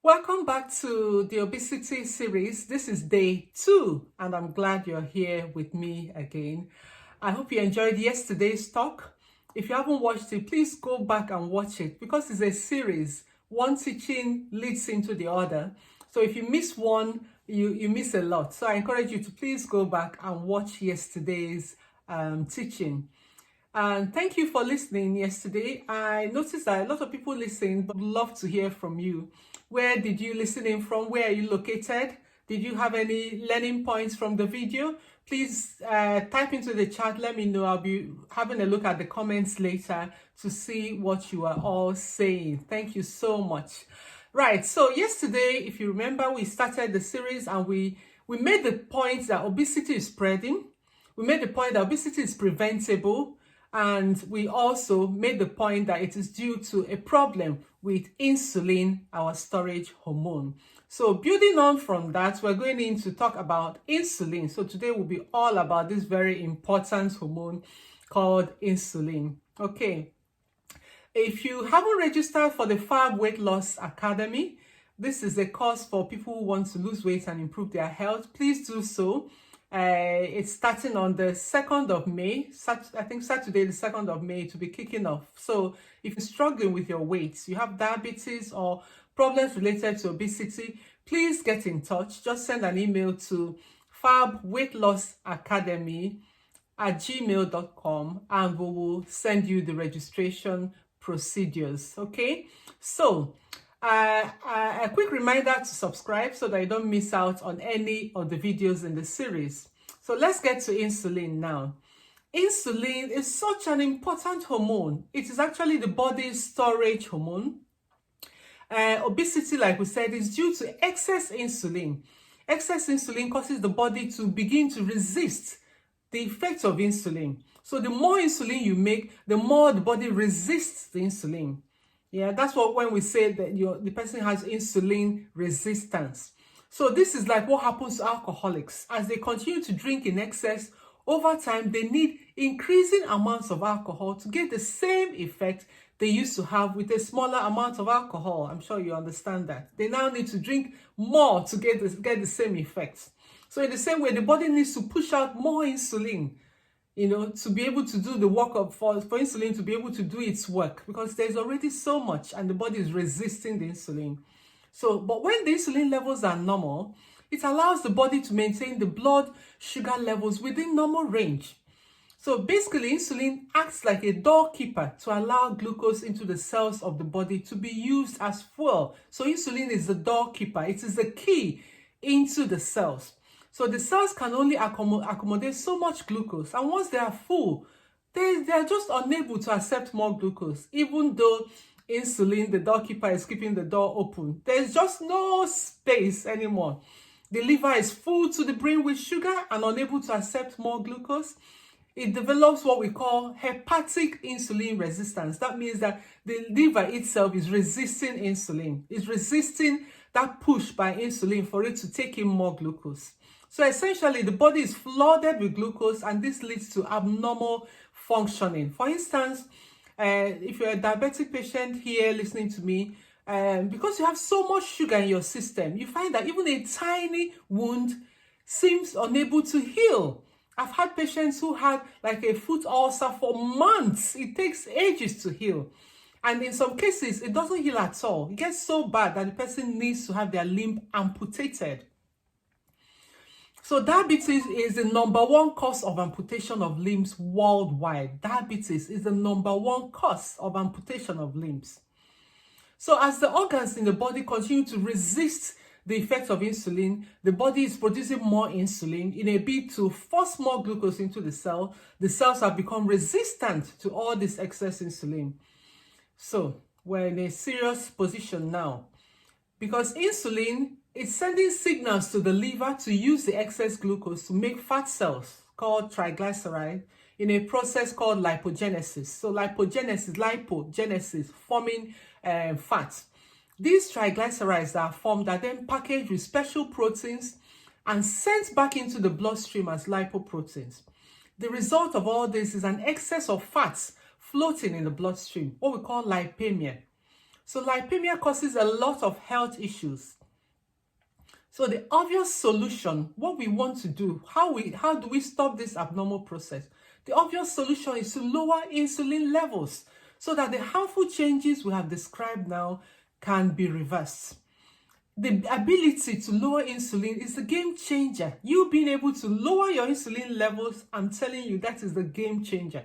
Welcome back to the obesity series. This is day 2, and I'm glad you're here with me again. I hope you enjoyed yesterday's talk. If you haven't watched it, please go back and watch it because it's a series. One teaching leads into the other. So if you miss one, you miss a lot. So I encourage you to please go back and watch yesterday's teaching. And thank you for listening yesterday. I noticed that a lot of people listened, but would love to hear from you. Where did you listen in from? Where are you located? Did you have any learning points from the video? Please type into the chat. Let me know. I'll be having a look at the comments later to see what you are all saying. Thank you so much. Right. So yesterday, if you remember, we started the series and we made the point that obesity is spreading. We made the point that obesity is preventable. And we also made the point that it is due to a problem with insulin, our storage hormone. So building on from that, we're going in to talk about insulin. So today will be all about this very important hormone called insulin. Okay. If you haven't registered for the Fab Weight Loss Academy, this is a course for people who want to lose weight and improve their health. Please do so. It's starting on the 2nd of May. I think Saturday, the 2nd of May, to be kicking off. So if you're struggling with your weight, you have diabetes or problems related to obesity, please get in touch. Just send an email to fabweightlossacademy@gmail.com and we will send you the registration procedures. Okay, so a quick reminder to subscribe so that you don't miss out on any of the videos in the series. So let's get to insulin now. Insulin is such an important hormone. It is actually the body's storage hormone. Obesity, like we said, is due to excess insulin. Excess insulin causes the body to begin to resist the effects of insulin. So the more insulin you make, the more the body resists the insulin. Yeah, that's what when we say that the person has insulin resistance. So this is like what happens to alcoholics. As they continue to drink in excess, over time, they need increasing amounts of alcohol to get the same effect they used to have with a smaller amount of alcohol. I'm sure you understand that. They now need to drink more to get the same effects. So in the same way, the body needs to push out more insulin, to be able to do the work for insulin to be able to do its work, because there's already so much and the body is resisting the insulin. So, but when the insulin levels are normal, it allows the body to maintain the blood sugar levels within normal range. So basically, insulin acts like a doorkeeper to allow glucose into the cells of the body to be used as fuel. So insulin is the doorkeeper. It is the key into the cells. So the cells can only accommodate so much glucose, and once they are full, they are just unable to accept more glucose. Even though insulin, the doorkeeper, is keeping the door open, there's just no space anymore. The liver is full to the brim with sugar and unable to accept more glucose. It develops what we call hepatic insulin resistance. That means that the liver itself is resisting insulin. It's resisting that push by insulin for it to take in more glucose. So essentially, the body is flooded with glucose, and this leads to abnormal functioning. For instance, if you're a diabetic patient here listening to me, because you have so much sugar in your system, you find that even a tiny wound seems unable to heal. I've had patients who had like a foot ulcer for months. It takes ages to heal. And in some cases, it doesn't heal at all. It gets so bad that the person needs to have their limb amputated. So diabetes is the #1 cause of amputation of limbs worldwide. Diabetes is the #1 cause of amputation of limbs. So as the organs in the body continue to resist the effects of insulin, the body is producing more insulin in a bid to force more glucose into the cell. The cells have become resistant to all this excess insulin. So we're in a serious position now, because insulin is sending signals to the liver to use the excess glucose to make fat cells called triglyceride in a process called lipogenesis. So lipogenesis, forming fat. These triglycerides that are formed are then packaged with special proteins and sent back into the bloodstream as lipoproteins. The result of all this is an excess of fats floating in the bloodstream, what we call lipemia. So lipemia causes a lot of health issues. So the obvious solution, what we want to do, how do we stop this abnormal process? The obvious solution is to lower insulin levels so that the harmful changes we have described now can be reversed. The ability to lower insulin is the game changer. You being able to lower your insulin levels, I'm telling you, that is the game changer.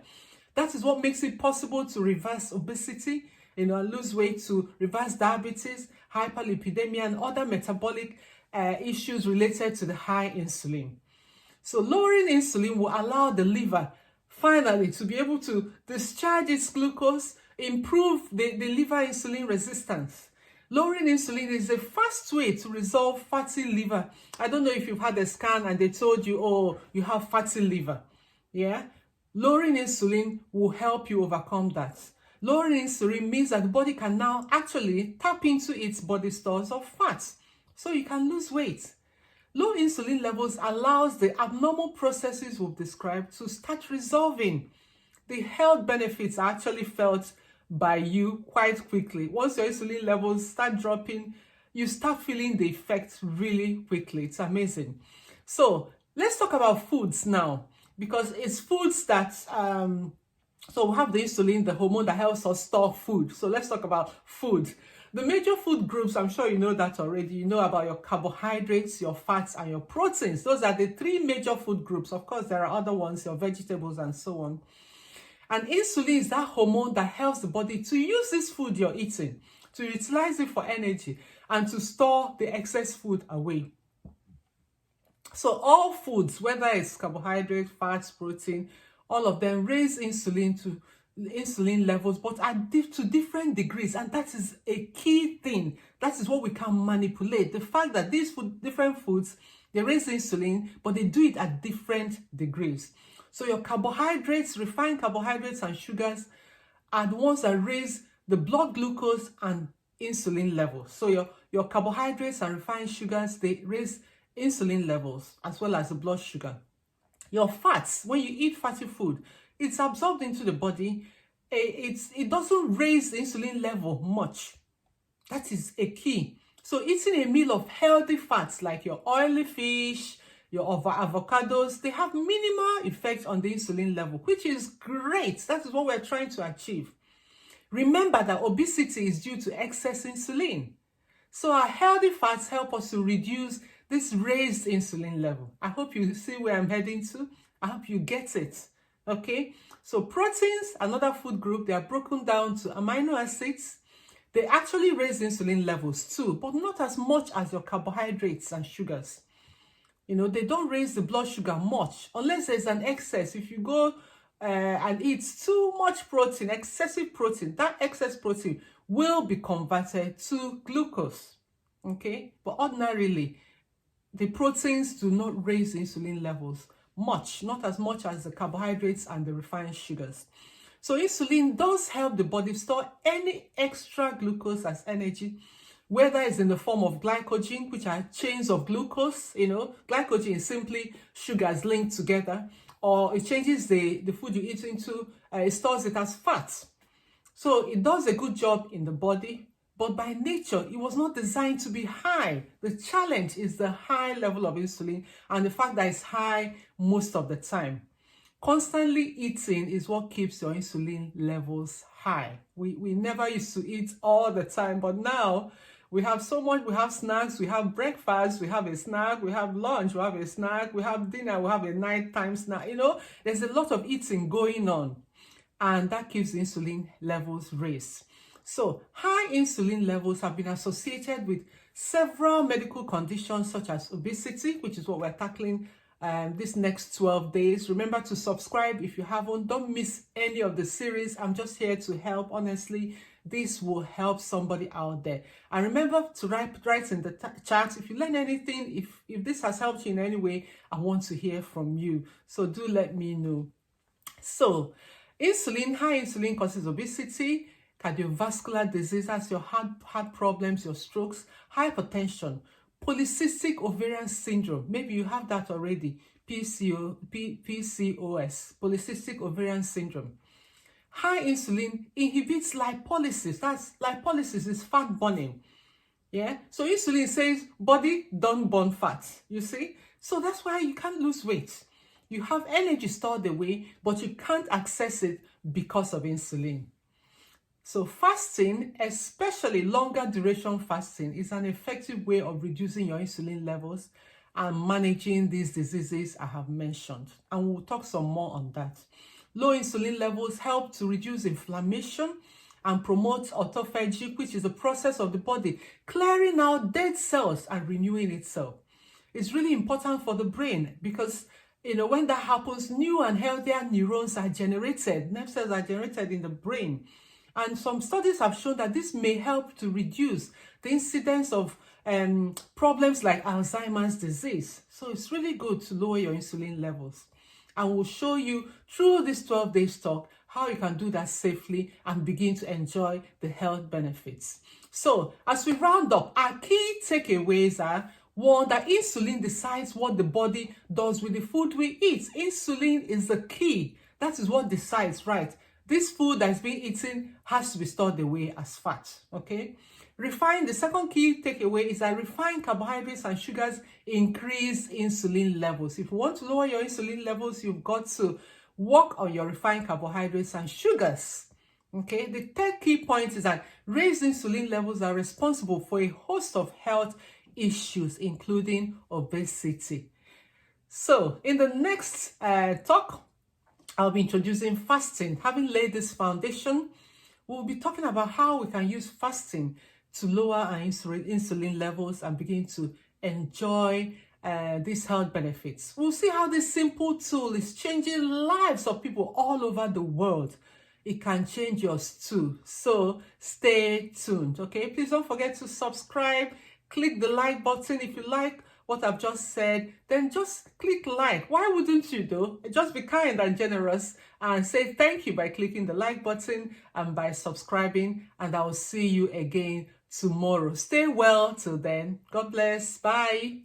That is what makes it possible to reverse obesity, lose weight, to reverse diabetes, hyperlipidemia, and other metabolic issues related to the high insulin. So lowering insulin will allow the liver finally to be able to discharge its glucose, improve the liver insulin resistance. Lowering insulin is the fast way to resolve fatty liver. I don't know if you've had a scan and they told you, oh, you have fatty liver. Yeah? Lowering insulin will help you overcome that. Lowering insulin means that the body can now actually tap into its body stores of fat, so you can lose weight. Low insulin levels allows the abnormal processes we've described to start resolving. The health benefits are actually felt by you quite quickly. Once your insulin levels start dropping, you start feeling the effects really quickly. It's amazing. So let's talk about foods now, because it's foods that so we have the insulin, the hormone that helps us store food. So let's talk about food. The major food groups, I'm sure you know that already. You know about your carbohydrates, your fats, and your proteins. Those are the three major food groups. Of course, there are other ones, your vegetables and so on. And insulin is that hormone that helps the body to use this food you're eating, to utilize it for energy, and to store the excess food away. So all foods, whether it's carbohydrate, fats, protein, all of them raise insulin levels, but to different degrees. And that is a key thing. That is what we can manipulate. The fact that these different foods, they raise insulin, but they do it at different degrees. So your carbohydrates, refined carbohydrates and sugars are the ones that raise the blood glucose and insulin levels. So your carbohydrates and refined sugars, they raise insulin levels as well as the blood sugar. Your fats, when you eat fatty food, it's absorbed into the body. It doesn't raise the insulin level much. That is a key. So eating a meal of healthy fats like your oily fish, your avocados, they have minimal effect on the insulin level, which is great. That is what we're trying to achieve. Remember that obesity is due to excess insulin. So our healthy fats help us to reduce this raised insulin level. I hope you see where I'm heading to. I hope you get it. Okay? So proteins, another food group, they are broken down to amino acids. They actually raise insulin levels too, but not as much as your carbohydrates and sugars. They don't raise the blood sugar much unless there's an excess. If you go and eat too much protein, excessive protein, that excess protein will be converted to glucose. Okay? But ordinarily, the proteins do not raise insulin levels much, not as much as the carbohydrates and the refined sugars. So insulin does help the body store any extra glucose as energy, whether it's in the form of glycogen, which are chains of glucose. Glycogen is simply sugars linked together, or it changes the food you eat into, it stores it as fat. So it does a good job in the body, but by nature, it was not designed to be high. The challenge is the high level of insulin and the fact that it's high most of the time. Constantly eating is what keeps your insulin levels high. We never used to eat all the time, but now we have so much. We have snacks, we have breakfast, we have a snack, we have lunch, we have a snack, we have dinner, we have a nighttime snack. There's a lot of eating going on, and that keeps the insulin levels raised. So high insulin levels have been associated with several medical conditions such as obesity, which is what we're tackling this next 12 days. Remember to subscribe if you haven't. Don't miss any of the series. I'm just here to help. Honestly, this will help somebody out there. And remember to write in the chat if you learn anything. If this has helped you in any way, I want to hear from you. So do let me know. So high insulin causes obesity, cardiovascular diseases, your heart problems, your strokes, hypertension, polycystic ovarian syndrome. Maybe you have that already. PCOS, polycystic ovarian syndrome. High insulin inhibits lipolysis. That's lipolysis is fat burning. Yeah, so insulin says body don't burn fat, you see. So that's why you can't lose weight. You have energy stored away, but you can't access it because of insulin. So fasting, especially longer duration fasting, is an effective way of reducing your insulin levels and managing these diseases I have mentioned. And we'll talk some more on that. Low insulin levels help to reduce inflammation and promote autophagy, which is the process of the body clearing out dead cells and renewing itself. It's really important for the brain because, when that happens, new and healthier neurons are generated. Nerve cells are generated in the brain. And some studies have shown that this may help to reduce the incidence of problems like Alzheimer's disease. So it's really good to lower your insulin levels. And we'll show you through this 12 days talk how you can do that safely and begin to enjoy the health benefits. So as we round up, our key takeaways are: one, that insulin decides what the body does with the food we eat. Insulin is the key. That is what decides, right? This food that's being eaten has to be stored away as fat, okay? The second key takeaway is that refined carbohydrates and sugars increase insulin levels. If you want to lower your insulin levels, you've got to work on your refined carbohydrates and sugars, okay? The third key point is that raised insulin levels are responsible for a host of health issues, including obesity. So in the next talk, I'll be introducing fasting. Having laid this foundation, we'll be talking about how we can use fasting to lower our insulin levels and begin to enjoy these health benefits. We'll see how this simple tool is changing lives of people all over the world. It can change yours too. So stay tuned, okay? Please don't forget to subscribe. Click the like button if you like what I've just said, then just click like. Why wouldn't you though? Just be kind and generous and say thank you by clicking the like button and by subscribing, and I will see you again tomorrow. Stay well till then. God bless. Bye.